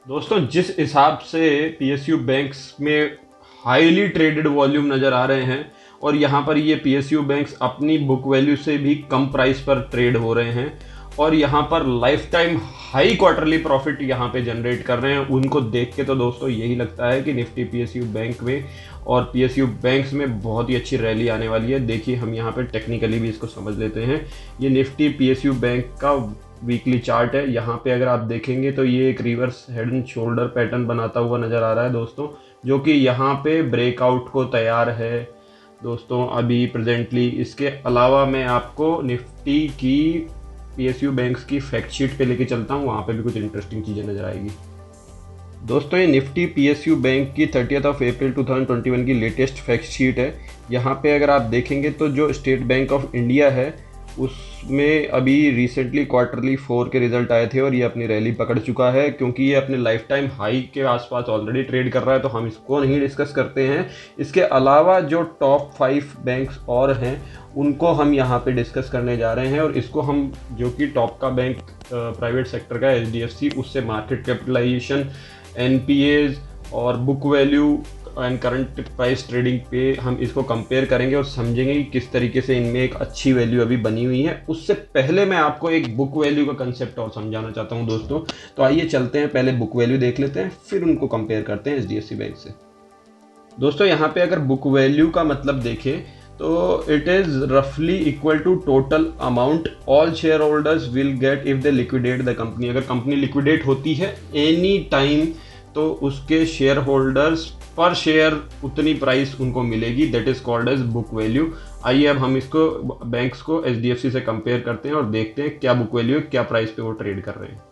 दोस्तों जिस हिसाब से पीएसयू बैंक्स में हाईली ट्रेडेड वॉल्यूम नज़र आ रहे हैं और यहाँ पर ये पीएसयू बैंक्स अपनी बुक वैल्यू से भी कम प्राइस पर ट्रेड हो रहे हैं और यहाँ पर life time high quarterly profit यहाँ पे जनरेट कर रहे हैं, उनको देख के तो दोस्तों यही लगता है कि निफ्टी पीएसयू बैंक में और पीएसयू बैंक्स में बहुत ही अच्छी रैली आने वाली है। देखिए हम यहाँ पे टेक्निकली भी इसको समझ लेते हैं। ये निफ्टी पीएसयू बैंक का वीकली चार्ट है। यहाँ पे अगर आप देखेंगे तो ये एक reverse head and shoulder pattern बनाता हुआ नज़र आ रहा है दोस्तों, जो कि यहाँ पे ब्रेकआउट को तैयार है दोस्तों अभी प्रेजेंटली। इसके अलावा मैं आपको निफ्टी की पीएसयू बैंक्स की फैक्ट शीट पे लेके चलता हूँ, वहाँ पे भी कुछ इंटरेस्टिंग चीज़ें नज़र आएगी। दोस्तों ये निफ्टी पीएसयू बैंक की 30 अप्रैल 2021 की लेटेस्ट फैक्ट शीट है। यहाँ पे अगर आप देखेंगे तो जो स्टेट बैंक ऑफ इंडिया है उसमें अभी रिसेंटली क्वार्टरली 4 के रिजल्ट आए थे और ये अपनी रैली पकड़ चुका है, क्योंकि ये अपने लाइफ टाइम हाई के आसपास ऑलरेडी ट्रेड कर रहा है, तो हम इसको नहीं डिस्कस करते हैं। इसके अलावा जो टॉप 5 बैंक्स और हैं उनको हम यहाँ पे डिस्कस करने जा रहे हैं और इसको हम जो कि टॉप का बैंक प्राइवेट सेक्टर का एचडीएफसी, उससे मार्केट कैपिटलाइजेशन, एनपीएज और book value and current price trading पे हम इसको कंपेयर करेंगे और समझेंगे कि किस तरीके से इनमें एक अच्छी वैल्यू अभी बनी हुई है। उससे पहले मैं आपको एक बुक वैल्यू का कंसेप्ट और समझाना चाहता हूं दोस्तों। तो आइए चलते हैं, पहले बुक वैल्यू देख लेते हैं, फिर उनको कंपेयर करते हैं एचडीएफसी बैंक से। दोस्तों यहाँ पे अगर बुक वैल्यू का मतलब देखें तो इट इज़ रफली equal to total amount all share holders will get if they liquidate the company. अगर कंपनी लिक्विडेट होती है एनी टाइम तो उसके शेयर होल्डर्स पर शेयर उतनी प्राइस उनको मिलेगी, that is called as book value. आइए अब हम इसको बैंक्स को एचडीएफसी से कंपेयर करते हैं और देखते हैं क्या बुक वैल्यू है, क्या प्राइस पे वो ट्रेड कर रहे हैं।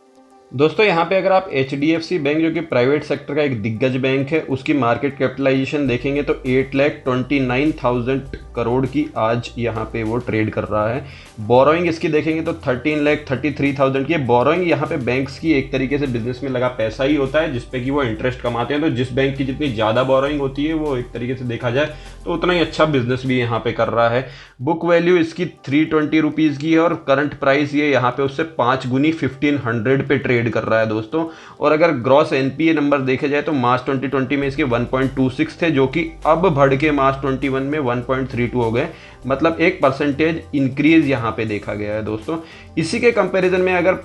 दोस्तों यहाँ पे अगर आप एचडीएफसी बैंक जो कि प्राइवेट सेक्टर का एक दिग्गज बैंक है उसकी मार्केट कैपिटलाइजेशन देखेंगे तो 8,29,000 करोड़ की आज यहाँ पे वो ट्रेड कर रहा है। बोरोइंग इसकी देखेंगे तो 13,33,000 की। बोरोइंग यहाँ पे बैंक्स की एक तरीके से बिजनेस में लगा पैसा ही होता है जिसपे कि वो इंटरेस्ट कमाते हैं, तो जिस बैंक की जितनी ज़्यादा बोरोइंग होती है वो एक तरीके से देखा जाए तो उतना ही अच्छा बिजनेस भी यहाँ पे कर रहा है। बुक वैल्यू इसकी 320 रुपीज़ की है और करंट प्राइस ये यहाँ पे उससे 5 गुनी 1500 पे ट्रेड कर रहा है दोस्तों। और अगर ग्रॉस एनपीए नंबर देखे जाए तो मार्च 2020 में इसके 1.26 थे, जो कि अब बढ़ के मार्च 21 में 1.32 हो गए, मतलब 1% इंक्रीज यहाँ पे देखा गया है दोस्तों। इसी के कंपैरिजन में अगर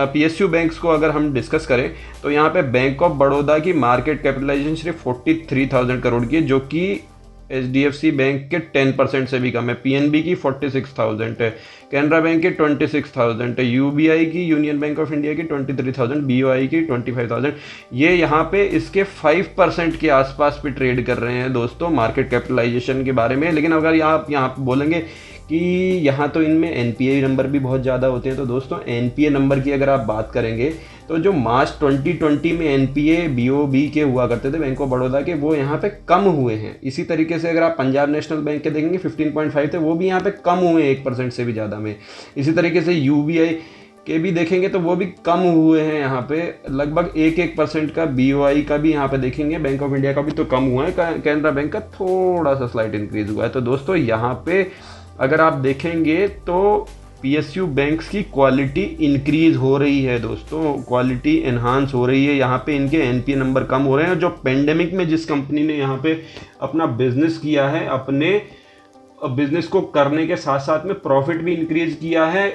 पीएसयू बैंक्स को अगर हम डिस्कस करें तो यहाँ पे बैंक ऑफ बड़ौदा की मार्केट कैपिटलाइजेशन सिर्फ 43,000 करोड़ की है, जो कि एचडीएफसी बैंक के 10% से भी कम है। पीएनबी की 46,000 है, कैनरा बैंक की 26,000 है, यूबीआई की, यूनियन बैंक ऑफ इंडिया की 23,000, बीओआई की 25,000। ये यहाँ पे इसके 5% के आसपास पे ट्रेड कर रहे हैं दोस्तों मार्केट कैपिटलाइजेशन के बारे में। लेकिन अगर आप यहाँ बोलेंगे कि यहाँ तो इनमें एनपीए नंबर भी बहुत ज़्यादा होते हैं, तो दोस्तों एनपीए नंबर की अगर आप बात करेंगे तो जो मार्च 2020 में एनपीए बीओबी के हुआ करते थे बैंक ऑफ बड़ौदा के, वो यहाँ पे कम हुए हैं। इसी तरीके से अगर आप पंजाब नेशनल बैंक के देखेंगे 15.5 थे, वो भी यहाँ पे कम हुए 1% से भी ज़्यादा में। इसी तरीके से यूबीआई के भी देखेंगे तो वो भी कम हुए हैं यहाँ पे लगभग 1% का। बीओआई का भी यहाँ पे देखेंगे, बैंक ऑफ इंडिया का भी तो कम हुआ है, कैनरा बैंक का थोड़ा सा स्लाइट इंक्रीज हुआ है। तो दोस्तों यहाँ पे अगर आप देखेंगे तो पीएसयू बैंक्स की क्वालिटी इंक्रीज हो रही है दोस्तों, क्वालिटी एनहांस हो रही है। यहाँ पे इनके एनपीए नंबर कम हो रहे हैं। जो पेंडेमिक में जिस कंपनी ने यहाँ पे अपना बिजनेस किया है, अपने बिजनेस को करने के साथ साथ में प्रॉफिट भी इंक्रीज किया है।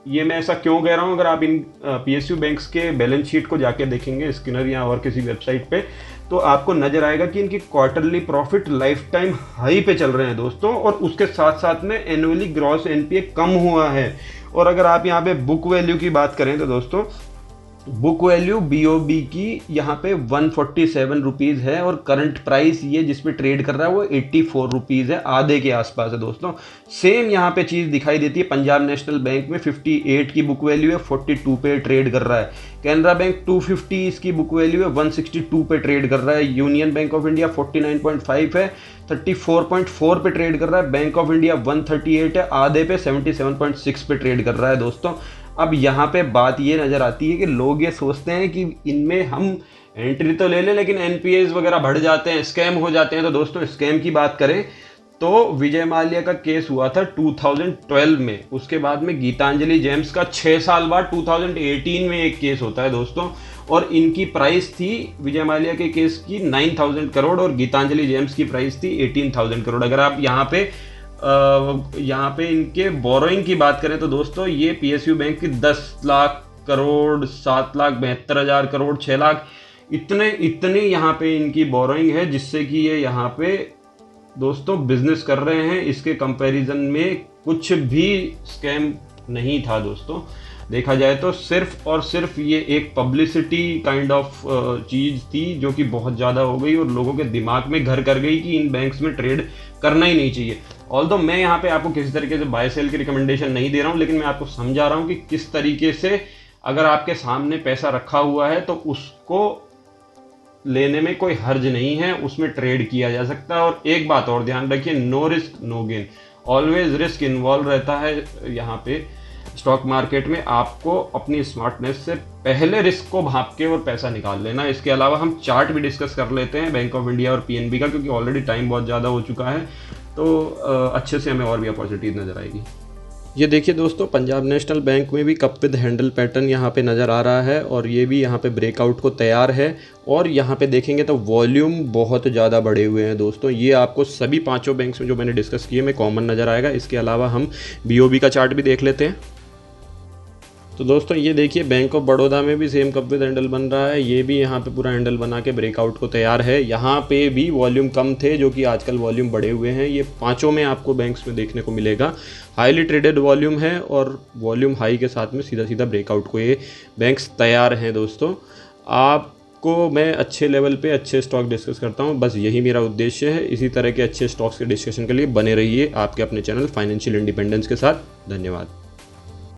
ये मैं ऐसा क्यों कह रहा हूँ, अगर आप इन पीएसयू बैंक्स के बैलेंस शीट को जाके देखेंगे स्किनर या और किसी वेबसाइट पे, तो आपको नजर आएगा कि इनकी quarterly profit life time high पे चल रहे हैं दोस्तों, और उसके साथ साथ में एनुअली ग्रॉस एनपीए कम हुआ है। और अगर आप यहाँ पे बुक वैल्यू की बात करें तो दोस्तों बुक वैल्यू बीओबी की यहाँ पे 147 रुपीज़ है और करंट प्राइस ये जिसपे ट्रेड कर रहा है वो 84 रुपीज़ है, आधे के आसपास है दोस्तों। सेम यहाँ पे चीज़ दिखाई देती है पंजाब नेशनल बैंक में 58 की बुक वैल्यू है, 42 पे ट्रेड कर रहा है। कैनरा बैंक 250 इसकी बुक वैल्यू है, 162 पे ट्रेड कर रहा है। यूनियन बैंक ऑफ इंडिया 49.5 है, 34.4 पे ट्रेड कर रहा है। बैंक ऑफ इंडिया 138 है, आधे पे 77.6 पे ट्रेड कर रहा है दोस्तों। अब यहाँ पे बात ये नज़र आती है कि लोग ये सोचते हैं कि इनमें हम एंट्री तो ले लें लेकिन एनपीएस वगैरह बढ़ जाते हैं, स्कैम हो जाते हैं। तो दोस्तों स्कैम की बात करें तो विजय माल्या का केस हुआ था 2012 में, उसके बाद में गीतांजलि जेम्स का 6 साल बाद 2018 में एक केस होता है दोस्तों, और इनकी प्राइस थी विजय माल्या के केस की 9,000 करोड़ और गीतांजलि जेम्स की प्राइस थी 18,000 करोड़। अगर आप यहाँ पे इनके बोरोइंग की बात करें तो दोस्तों ये PSU बैंक की 10 लाख करोड़, 7,72,000 करोड़, 6 लाख इतने यहाँ पे इनकी बोरोइंग है, जिससे कि ये यहाँ पे दोस्तों बिजनेस कर रहे हैं। इसके कंपैरिजन में कुछ भी स्कैम नहीं था दोस्तों, देखा जाए तो सिर्फ और सिर्फ ये एक पब्लिसिटी काइंड ऑफ चीज़ थी जो कि बहुत ज़्यादा हो गई और लोगों के दिमाग में घर कर गई कि इन बैंक्स में ट्रेड करना ही नहीं चाहिए। ऑल्दो मैं यहाँ पे आपको किसी तरीके से बाय सेल की रिकमेंडेशन नहीं दे रहा हूँ, लेकिन मैं आपको समझा रहा हूँ कि किस तरीके से अगर आपके सामने पैसा रखा हुआ है तो उसको लेने में कोई हर्ज नहीं है, उसमें ट्रेड किया जा सकता है। और एक बात और ध्यान रखिए, no risk no gain, always risk involve रहता है यहाँ पे स्टॉक मार्केट में। आपको अपनी स्मार्टनेस से पहले रिस्क को भांप के और पैसा निकाल लेना। इसके अलावा हम चार्ट भी डिस्कस कर लेते हैं बैंक ऑफ इंडिया और PNB का, क्योंकि ऑलरेडी टाइम बहुत ज़्यादा हो चुका है, तो अच्छे से हमें और भी अपॉर्चुनिटीज नज़र आएगी। ये देखिए दोस्तों, पंजाब नेशनल बैंक में भी कप विद हैंडल पैटर्न यहाँ पे नज़र आ रहा है और ये भी यहाँ पे ब्रेकआउट को तैयार है। और यहाँ पे देखेंगे तो वॉल्यूम बहुत ज़्यादा बढ़े हुए हैं दोस्तों। ये आपको सभी पांचों बैंक्स में जो मैंने डिस्कस किए में कॉमन नज़र आएगा। इसके अलावा हम BOB का चार्ट भी देख लेते हैं। तो दोस्तों ये देखिए, बैंक ऑफ बड़ौदा में भी सेम कप विद हैंडल बन रहा है। ये भी यहाँ पे पूरा हैंडल बना के ब्रेकआउट को तैयार है। यहाँ पे भी वॉल्यूम कम थे, जो कि आजकल वॉल्यूम बढ़े हुए हैं। ये पांचों में आपको बैंक्स में देखने को मिलेगा। हाईली ट्रेडेड वॉल्यूम है और वॉल्यूम हाई के साथ में सीधा सीधा ब्रेकआउट को ये बैंक्स तैयार हैं दोस्तों। आपको मैं अच्छे लेवल पे अच्छे स्टॉक डिस्कस करता हूँ, बस यही मेरा उद्देश्य है। इसी तरह के अच्छे स्टॉक्स के डिस्कशन के लिए बने रहिए आपके अपने चैनल फाइनेंशियल इंडिपेंडेंस के साथ। धन्यवाद।